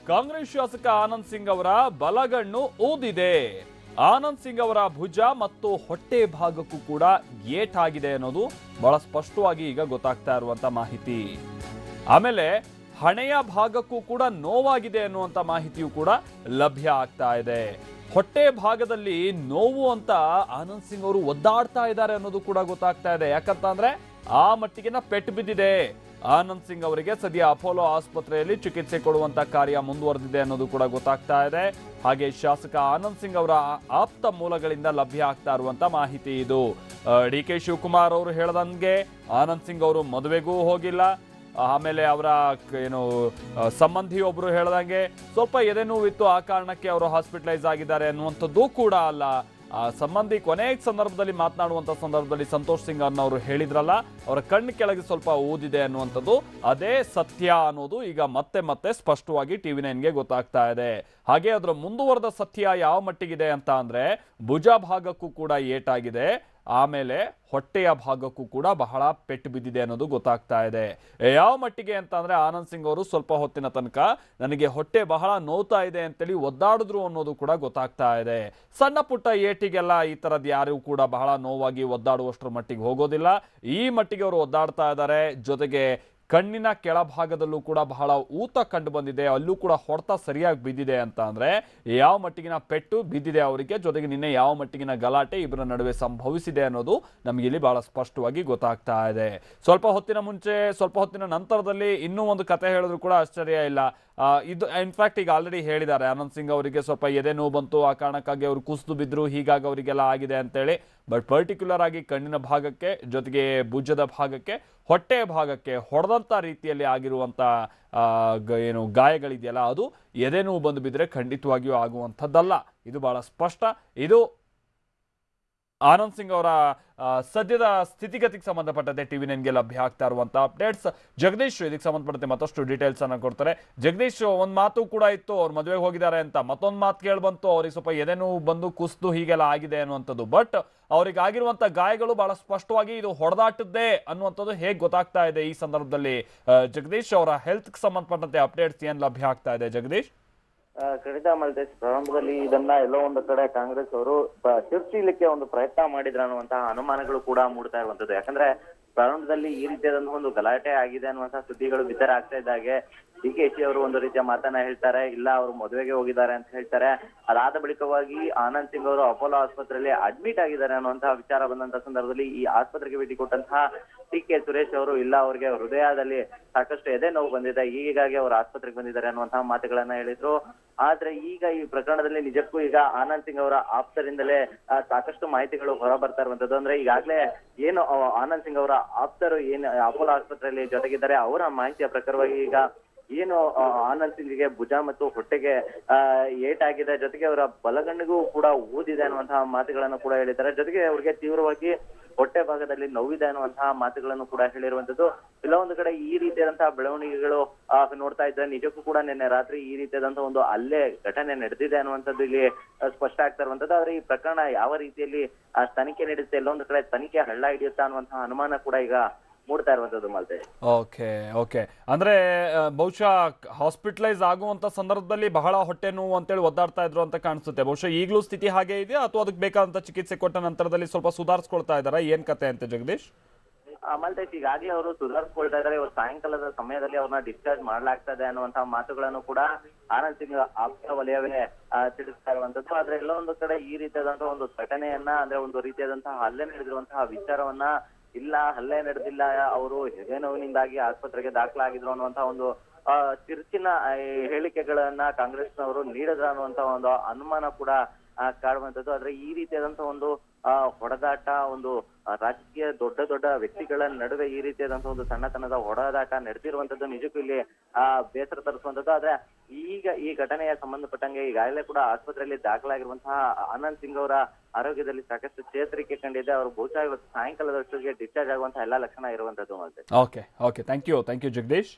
ಕಾಂಗ್ರೆಸ್ ಶಾಸಕ ಆನಂದ್ ಸಿಂಗ್ ಅವರ ಬಲಗಣ್ಣು ಊದಿದೆ. ಆನಂದ್ ಸಿಂಗ್ ಅವರ ಭುಜ ಮತ್ತು ಹೊಟ್ಟೆ ಭಾಗಕ್ಕೂ ಕೂಡ ಏಟಾಗಿದೆ ಅನ್ನೋದು ಬಹಳ ಸ್ಪಷ್ಟವಾಗಿ ಈಗ ಗೊತ್ತಾಗ್ತಾ ಇರುವಂತ ಮಾಹಿತಿ. ಆಮೇಲೆ ಹಣೆಯ ಭಾಗಕ್ಕೂ ಕೂಡ ನೋವಾಗಿದೆ ಅನ್ನುವಂತ ಮಾಹಿತಿಯೂ ಕೂಡ ಲಭ್ಯ ಆಗ್ತಾ ಇದೆ. ಹೊಟ್ಟೆ ಭಾಗದಲ್ಲಿ ನೋವು ಅಂತ ಆನಂದ್ ಸಿಂಗ್ ಅವರು ಒದ್ದಾಡ್ತಾ ಇದ್ದಾರೆ ಅನ್ನೋದು ಕೂಡ ಗೊತ್ತಾಗ್ತಾ ಇದೆ. ಯಾಕಂತ ಅಂದ್ರೆ ಆ ಮಟ್ಟಿಗಿನ ಪೆಟ್ಟು ಬಿದ್ದಿದೆ. ಆನಂದ್ ಸಿಂಗ್ ಅವರಿಗೆ ಸದ್ಯ ಅಪೋಲೋ ಆಸ್ಪತ್ರೆಯಲ್ಲಿ ಚಿಕಿತ್ಸೆ ಕೊಡುವಂತ ಕಾರ್ಯ ಮುಂದುವರೆದಿದೆ ಅನ್ನೋದು ಕೂಡ ಗೊತ್ತಾಗ್ತಾ ಇದೆ. ಹಾಗೆ ಶಾಸಕ ಆನಂದ್ ಸಿಂಗ್ ಅವರ ಆಪ್ತ ಮೂಲಗಳಿಂದ ಲಭ್ಯ ಆಗ್ತಾ ಇರುವಂತ ಮಾಹಿತಿ ಇದು. ಡಿ.ಕೆ. ಶಿವಕುಮಾರ್ ಅವರು ಹೇಳದಂಗೆ ಆನಂದ್ ಸಿಂಗ್ ಅವರು ಮದುವೆಗೂ ಹೋಗಿಲ್ಲ. ಆಮೇಲೆ ಅವರ ಸಂಬಂಧಿಯೊಬ್ರು ಹೇಳ್ದಂಗೆ ಸ್ವಲ್ಪ ಎದೆ ನೋವಿತ್ತು, ಆ ಕಾರಣಕ್ಕೆ ಅವರು ಹಾಸ್ಪಿಟಲೈಸ್ ಆಗಿದ್ದಾರೆ ಅನ್ನುವಂಥದ್ದು ಕೂಡ ಅಲ್ಲ. ಆ ಸಂಬಂಧಿ ಕೊನೆಯ ಸಂದರ್ಭದಲ್ಲಿ ಮಾತನಾಡುವಂತ ಸಂದರ್ಭದಲ್ಲಿ ಸಂತೋಷ್ ಸಿಂಗ್ ಅನ್ನೋರು ಹೇಳಿದ್ರಲ್ಲ, ಅವರ ಕಣ್ಣು ಕೆಳಗೆ ಸ್ವಲ್ಪ ಊದಿದೆ ಅನ್ನುವಂಥದ್ದು ಅದೇ ಸತ್ಯ ಅನ್ನೋದು ಈಗ ಮತ್ತೆ ಮತ್ತೆ ಸ್ಪಷ್ಟವಾಗಿ TV9ಗೆ ಗೊತ್ತಾಗ್ತಾ ಇದೆ. ಹಾಗೆ ಅದರ ಮುಂದುವರೆದ ಸತ್ಯ ಯಾವ ಮಟ್ಟಿಗಿದೆ ಅಂತ ಅಂದ್ರೆ ಭುಜ ಭಾಗಕ್ಕೂ ಕೂಡ ಏಟಾಗಿದೆ, ಆಮೇಲೆ ಹೊಟ್ಟೆಯ ಭಾಗಕ್ಕೂ ಕೂಡ ಬಹಳ ಪೆಟ್ಟು ಬಿದ್ದಿದೆ ಅನ್ನೋದು ಗೊತ್ತಾಗ್ತಾ ಇದೆ. ಯಾವ ಮಟ್ಟಿಗೆ ಅಂತ ಅಂದ್ರೆ ಆನಂದ್ ಸಿಂಗ್ ಅವರು ಸ್ವಲ್ಪ ಹೊತ್ತಿನ ತನಕ ನನಗೆ ಹೊಟ್ಟೆ ಬಹಳ ನೋವ್ತಾ ಇದೆ ಅಂತೇಳಿ ಒದ್ದಾಡಿದ್ರು ಅನ್ನೋದು ಕೂಡ ಗೊತ್ತಾಗ್ತಾ ಇದೆ. ಸಣ್ಣ ಪುಟ್ಟ ಏಟಿಗೆಲ್ಲ ಈ ತರದ್ ಯಾರು ಕೂಡ ಬಹಳ ನೋವಾಗಿ ಒದ್ದಾಡುವಷ್ಟರ ಮಟ್ಟಿಗೆ ಹೋಗೋದಿಲ್ಲ. ಈ ಮಟ್ಟಿಗೆ ಅವರು ಒದ್ದಾಡ್ತಾ ಇದ್ದಾರೆ. ಜೊತೆಗೆ ಕಣ್ಣಿನ ಕೆಳಭಾಗದಲ್ಲೂ ಕೂಡ ಬಹಳ ಊತ ಕಂಡು ಬಂದಿದೆ. ಅಲ್ಲೂ ಕೂಡ ಹೊಡೆತ ಸರಿಯಾಗಿ ಬಿದ್ದಿದೆ ಅಂತ ಅಂದ್ರೆ ಯಾವ ಮಟ್ಟಿಗಿನ ಪೆಟ್ಟು ಬಿದ್ದಿದೆ ಅವರಿಗೆ, ಜೊತೆಗೆ ನಿನ್ನೆ ಯಾವ ಮಟ್ಟಿಗಿನ ಗಲಾಟೆ ಇಬ್ಬರ ನಡುವೆ ಸಂಭವಿಸಿದೆ ಅನ್ನೋದು ನಮಗೆ ಇಲ್ಲಿ ಬಹಳ ಸ್ಪಷ್ಟವಾಗಿ ಗೊತ್ತಾಗ್ತಾ ಇದೆ. ಸ್ವಲ್ಪ ಹೊತ್ತಿನ ನಂತರದಲ್ಲಿ ಇನ್ನೂ ಒಂದು ಕತೆ ಹೇಳಿದ್ರು ಕೂಡ ಆಶ್ಚರ್ಯ ಇಲ್ಲ. ಇದು ಇನ್ಫ್ಯಾಕ್ಟ್ ಈಗ ಆಲ್ರೆಡಿ ಹೇಳಿದ್ದಾರೆ, ಆನಂದ್ ಸಿಂಗ್ ಅವರಿಗೆ ಸ್ವಲ್ಪ ಎದೆ ನೋವು ಬಂತು, ಆ ಕಾರಣಕ್ಕಾಗಿ ಅವರು ಕುಸಿದು ಬಿದ್ರು, ಹೀಗಾಗಿ ಅವರಿಗೆಲ್ಲ ಆಗಿದೆ ಅಂತೇಳಿ. ಬಟ್ ಪರ್ಟಿಕ್ಯುಲರ್ ಆಗಿ ಕಣ್ಣಿನ ಭಾಗಕ್ಕೆ, ಜೊತೆಗೆ ಭುಜದ ಭಾಗಕ್ಕೆ, ಹೊಟ್ಟೆ ಭಾಗಕ್ಕೆ ಹೊಡೆದಂತ ರೀತಿಯಲ್ಲಿ ಆಗಿರುವಂತ ಗಾಯಗಳಿದೆಯಲ್ಲ, ಅದು ಎದೆ ನೋವು ಬಂದು ಬಿದ್ರೆ ಖಂಡಿತವಾಗಿಯೂ ಆಗುವಂಥದ್ದಲ್ಲ. ಇದು ಬಹಳ ಸ್ಪಷ್ಟ. ಇದು ಆನಂದ್ ಸಿಂಗ್ ಅವರ ಸದ್ಯದ ಸ್ಥಿತಿಗತಿಗೆ ಸಂಬಂಧಪಟ್ಟಂತೆ TV9ಗೆ ಲಭ್ಯ ಆಗ್ತಾ ಇರುವಂತಹ ಅಪ್ಡೇಟ್ಸ್. ಜಗದೀಶ್ ಇದಕ್ಕೆ ಸಂಬಂಧಪಟ್ಟಂತೆ ಮತ್ತಷ್ಟು ಡೀಟೇಲ್ಸ್ ಅನ್ನ ಕೊಡ್ತಾರೆ. ಜಗದೀಶ್, ಒಂದ್ ಮಾತು ಕೂಡ ಇತ್ತು ಅವ್ರು ಮದುವೆಗೆ ಹೋಗಿದ್ದಾರೆ ಅಂತ, ಮತ್ತೊಂದು ಮಾತು ಕೇಳಿ ಬಂತು ಅವ್ರಿಗೆ ಸ್ವಲ್ಪ ಎದೆ ನೋವು ಬಂದು ಕುಸ್ದು ಹೀಗೆಲ್ಲ ಆಗಿದೆ ಅನ್ನುವಂಥದ್ದು. ಬಟ್ ಅವ್ರಿಗೆ ಆಗಿರುವಂತ ಗಾಯಗಳು ಬಹಳ ಸ್ಪಷ್ಟವಾಗಿ ಇದು ಹೊಡೆದಾಟದ್ದೇ ಅನ್ನುವಂಥದ್ದು ಹೇಗೆ ಗೊತ್ತಾಗ್ತಾ ಇದೆ ಈ ಸಂದರ್ಭದಲ್ಲಿ? ಜಗದೀಶ್, ಅವರ ಹೆಲ್ತ್ ಸಂಬಂಧಪಟ್ಟಂತೆ ಅಪ್ಡೇಟ್ಸ್ ಏನ್ ಲಭ್ಯ ಆಗ್ತಾ ಇದೆ ಜಗದೀಶ್? ಖಂಡಿತ ಮಲ್ತೇಶ್, ಪ್ರಾರಂಭದಲ್ಲಿ ಇದನ್ನ ಎಲ್ಲೋ ಒಂದು ಕಡೆ ಕಾಂಗ್ರೆಸ್ ಅವರು ತಿರ್ಚಲಿಕ್ಕೆ ಒಂದು ಪ್ರಯತ್ನ ಮಾಡಿದ್ರ ಅನ್ನುವಂತಹ ಅನುಮಾನಗಳು ಕೂಡ ಮೂಡ್ತಾ ಇರುವಂತದ್ದು. ಯಾಕಂದ್ರೆ ಪ್ರಾರಂಭದಲ್ಲಿ ಈ ರೀತಿಯಾದಂತಹ ಒಂದು ಗಲಾಟೆ ಆಗಿದೆ ಅನ್ನುವಂತಹ ಸುದ್ದಿಗಳು ಬಿತ್ತರ ಆಗ್ತಾ ಇದ್ದಾಗೆ ಡಿ.ಕೆ.ಶಿ ಅವರು ಒಂದು ರೀತಿಯ ಮಾತನ್ನ ಹೇಳ್ತಾರೆ, ಇಲ್ಲ ಅವರು ಮದುವೆಗೆ ಹೋಗಿದ್ದಾರೆ ಅಂತ ಹೇಳ್ತಾರೆ. ಅದಾದ ಬಳಿಕವಾಗಿ ಆನಂದ್ ಸಿಂಗ್ ಅವರು ಅಪೋಲೋ ಆಸ್ಪತ್ರೆಯಲ್ಲಿ ಅಡ್ಮಿಟ್ ಆಗಿದ್ದಾರೆ ಅನ್ನುವಂತಹ ವಿಚಾರ ಬಂದಂತಹ ಸಂದರ್ಭದಲ್ಲಿ ಈ ಆಸ್ಪತ್ರೆಗೆ ಭೇಟಿ ಕೊಟ್ಟಂತಹ ಟಿ.ಕೆ. ಸುರೇಶ್ ಅವರು, ಇಲ್ಲ ಅವರಿಗೆ ಹೃದಯದಲ್ಲಿ ಸಾಕಷ್ಟು ಎದೆ ನೋವು ಬಂದಿದೆ, ಹೀಗಾಗಿ ಅವರು ಆಸ್ಪತ್ರೆಗೆ ಬಂದಿದ್ದಾರೆ ಅನ್ನುವಂತಹ ಮಾತುಗಳನ್ನ ಹೇಳಿದ್ರು. ಆದ್ರೆ ಈಗ ಈ ಪ್ರಕರಣದಲ್ಲಿ ನಿಜಕ್ಕೂ ಈಗ ಆನಂದ್ ಸಿಂಗ್ ಅವರ ಆಪ್ತರಿಂದಲೇ ಸಾಕಷ್ಟು ಮಾಹಿತಿಗಳು ಹೊರ ಬರ್ತಾ ಇರುವಂತದ್ದು. ಅಂದ್ರೆ ಈಗಾಗಲೇ ಏನು ಆನಂದ್ ಸಿಂಗ್ ಅವರ ಆಪ್ತರು ಏನು ಅಪೋಲೋ ಆಸ್ಪತ್ರೆಯಲ್ಲಿ ಜೊತೆಗಿದ್ದಾರೆ, ಅವರ ಮಾಹಿತಿಯ ಪ್ರಕಾರವಾಗಿ ಈಗ ಏನು ಆನಂದ್ ಸಿಂಗ್ಗೆ ಭುಜ ಮತ್ತು ಹೊಟ್ಟೆಗೆ ಏಟಾಗಿದೆ, ಜೊತೆಗೆ ಅವರ ಬಲಗಣ್ಣಿಗೂ ಕೂಡ ಊದಿದೆ ಅನ್ನುವಂತಹ ಮಾತುಗಳನ್ನು ಕೂಡ ಹೇಳಿದ್ದಾರೆ. ಜೊತೆಗೆ ಅವರಿಗೆ ತೀವ್ರವಾಗಿ ಹೊಟ್ಟೆ ಭಾಗದಲ್ಲಿ ನೋವಿದೆ ಅನ್ನುವಂತಹ ಮಾತುಗಳನ್ನು ಕೂಡ ಹೇಳಿರುವಂತದ್ದು. ಇಲ್ಲ ಒಂದು ಕಡೆ ಈ ರೀತಿಯಾದಂತಹ ಬೆಳವಣಿಗೆಗಳು ನೋಡ್ತಾ ಇದ್ರೆ ನಿಜಕ್ಕೂ ಕೂಡ ನಿನ್ನೆ ರಾತ್ರಿ ಈ ರೀತಿಯಾದಂತಹ ಒಂದು ಅಲ್ಲೇ ಘಟನೆ ನಡೆದಿದೆ ಅನ್ನುವಂಥದ್ದು ಇಲ್ಲಿ ಸ್ಪಷ್ಟ ಆಗ್ತಾ ಇರುವಂತದ್ದು. ಆದ್ರೆ ಈ ಪ್ರಕರಣ ಯಾವ ರೀತಿಯಲ್ಲಿ ತನಿಖೆ ನಡೆಯುತ್ತೆ, ಎಲ್ಲೊಂದು ಕಡೆ ತನಿಖೆ ಹಳ್ಳ ಹಿಡಿಯುತ್ತಾ ಅನ್ನುವಂತಹ ಅನುಮಾನ ಕೂಡ ಈಗ ಮೂಡ್ತಾ ಇರುವಂತದ್ದು ಮಾಲ್ತೆ. ಓಕೆ ಅಂದ್ರೆ ಬಹುಶಃ ಹಾಸ್ಪಿಟಲೈಸ್ ಆಗುವಂತ ಸಂದರ್ಭದಲ್ಲಿ ಬಹಳ ಹೊಟ್ಟೆ ನೋವು ಅಂತೇಳಿ ಒದ್ದಾಡ್ತಾ ಇದ್ರು ಅಂತ ಕಾಣಿಸುತ್ತೆ. ಬಹುಶಃ ಈಗಲೂ ಸ್ಥಿತಿ ಹಾಗೆ ಇದೆಯಾ, ಅಥವಾ ಅದಕ್ಕೆ ಬೇಕಾದಂತ ಚಿಕಿತ್ಸೆ ಕೊಟ್ಟ ನಂತರದಲ್ಲಿ ಸ್ವಲ್ಪ ಸುಧಾರಿಸ್ಕೊಳ್ತಾ ಇದಾರಾ, ಏನ್ ಕತೆ ಅಂತ ಜಗದೀಶ್? ಮಲ್ತೇಶ್, ಈಗಾಗಲೇ ಅವರು ಸುಧಾರಿಸ್ಕೊಳ್ತಾ ಇದ್ದಾರೆ. ಇವತ್ತು ಸಾಯಂಕಾಲದ ಸಮಯದಲ್ಲಿ ಅವ್ರನ್ನ ಡಿಸ್ಚಾರ್ಜ್ ಮಾಡ್ಲಾಗ್ತಾ ಇದೆ ಅನ್ನುವಂತಹ ಮಾತುಗಳನ್ನು ಕೂಡ ಆನಂದ್ ಸಿಂಗ್ ಆಪ್ತ ವಲಯವೇ ತಿಳಿಸ್ತಾ ಇರುವಂತದ್ದು. ಆದ್ರೆ ಎಲ್ಲೋ ಒಂದು ಕಡೆ ಈ ರೀತಿಯಾದಂತಹ ಒಂದು ಘಟನೆಯನ್ನ, ಅಂದ್ರೆ ಒಂದು ರೀತಿಯಾದಂತಹ ಹಲ್ಲೆ ನಡೆದಿರುವಂತಹ ವಿಚಾರವನ್ನ, ಇಲ್ಲ ಹಲ್ಲೆ ನಡೆದಿಲ್ಲ, ಅವರು ಎದೆ ನೋವಿನಿಂದಾಗಿ ಆಸ್ಪತ್ರೆಗೆ ದಾಖಲಾಗಿದ್ರು ಅನ್ನುವಂತಹ ಒಂದು ತಿರುಚಿನ ಹೇಳಿಕೆಗಳನ್ನ ಕಾಂಗ್ರೆಸ್ನವರು ನೀಡಿದ್ರ ಅನ್ನುವಂತಹ ಒಂದು ಅನುಮಾನ ಕೂಡ ಕಾಡುವಂತದ್ದು. ಆದ್ರೆ ಈ ರೀತಿಯಾದಂತಹ ಒಂದು ಹೊಡೆದಾಟ, ಒಂದು ರಾಜಕೀಯ ದೊಡ್ಡ ವ್ಯಕ್ತಿಗಳ ನಡುವೆ ಈ ರೀತಿಯಾದಂತಹ ಒಂದು ಸಣ್ಣತನದ ಹೊಡೆದಾಟ ನಡೆದಿರುವಂತದ್ದು ನಿಜಕ್ಕೂ ಇಲ್ಲಿ ಬೇಸರ ತರಿಸುವಂತದ್ದು. ಆದ್ರೆ ಈಗ ಈ ಘಟನೆಯ ಸಂಬಂಧಪಟ್ಟಂಗೆ ಈಗಾಗಲೇ ಕೂಡ ಆಸ್ಪತ್ರೆಯಲ್ಲಿ ದಾಖಲಾಗಿರುವಂತಹ ಆನಂದ್ ಸಿಂಗ್ ಅವರ ಆರೋಗ್ಯದಲ್ಲಿ ಸಾಕಷ್ಟು ಚೇತರಿಕೆ ಕಂಡಿದೆ. ಅವರು ಬಹುಶಃ ಇವತ್ತು ಸಾಯಂಕಾಲದಷ್ಟೊತ್ತಿಗೆ ಡಿಸ್ಚಾರ್ಜ್ ಆಗುವಂತಹ ಎಲ್ಲಾ ಲಕ್ಷಣ ಇರುವಂತದ್ದು. Okay thank you Jagadish.